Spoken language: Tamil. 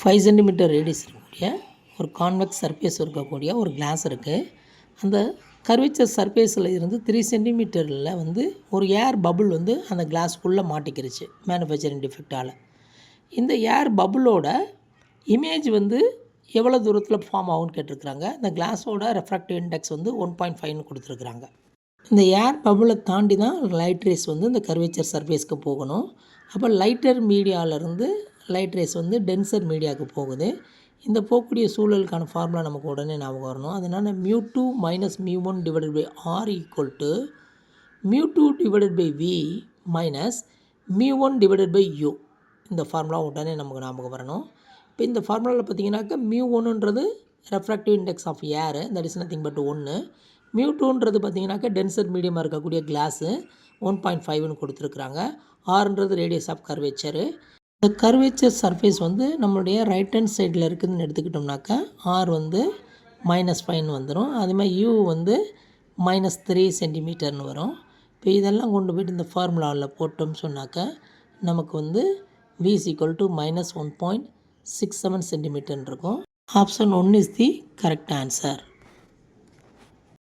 5 சென்டிமீட்டர் ரேடியஸ் இருக்கக்கூடிய ஒரு கான்வெக்ஸ் சர்ஃபேஸ் இருக்கக்கூடிய ஒரு கிளாஸ் இருக்குது. அந்த கர்வேச்சர் சர்ஃபேஸில் இருந்து 3 சென்டிமீட்டரில் வந்து ஒரு ஏர் பபுள் வந்து அந்த கிளாஸ்க்குள்ளே மாட்டிக்கிருச்சு மேனுஃபேக்சரிங் டிஃபெக்டால். இந்த ஏர் பபுளோட இமேஜ் வந்து எவ்வளோ தூரத்தில் ஃபார்ம் ஆகும்னு கேட்டிருக்கிறாங்க. இந்த கிளாஸோட ரெஃப்ராக்டிவ் இண்டெக்ஸ் வந்து 1.5ன்னு கொடுத்துருக்குறாங்க. இந்த ஏர் பபுளை தாண்டி தான் லைட் ரேஸ் வந்து இந்த கர்வேச்சர் சர்ஃபேஸ்க்கு போகணும். அப்போ லைட்டர் மீடியாவிலேருந்து லைட் ரேஸ் வந்து டென்சர் மீடியாவுக்கு போகுது. இந்த போகக்கூடிய சூழலுக்கான ஃபார்முலா நமக்கு உடனே ஞாபகம் வரணும். அதனால் μ2 minus μ1 divided by R equal to μ2 divided by V minus μ1 divided by U. இந்த ஃபார்முலா உடனே நமக்கு ஞாபகம் வரணும். இப்போ இந்த ஃபார்முலாவில் பார்த்தீங்கன்னாக்கா μ1ன்றது refractive index of air, that is nothing but 1. μ2ன்றது பார்த்தீங்கன்னாக்கா டென்சர் மீடியமாக இருக்கக்கூடிய கிளாஸு 1.5ன்னு கொடுத்துருக்குறாங்க. ஆர்ன்றது ரேடியஸ் ஆஃப் கர்வேச்சரு. இந்த கர்வேச்சர் சர்ஃபேஸ் வந்து நம்மளுடைய ரைட் ஹேண்ட் சைடில் இருக்குதுன்னு எடுத்துக்கிட்டோம்னாக்கா ஆர் வந்து -5ன்னு வந்துடும். அதுமாதிரி யூ வந்து -3 சென்டிமீட்டர்னு வரும். இப்போ இதெல்லாம் கொண்டு போய்ட்டு இந்த ஃபார்முலாவில் போட்டோம்னு சொன்னாக்கா நமக்கு வந்து V is equal to -1.67 சென்டிமீட்டர்னு இருக்கும். Option 1 is the correct answer.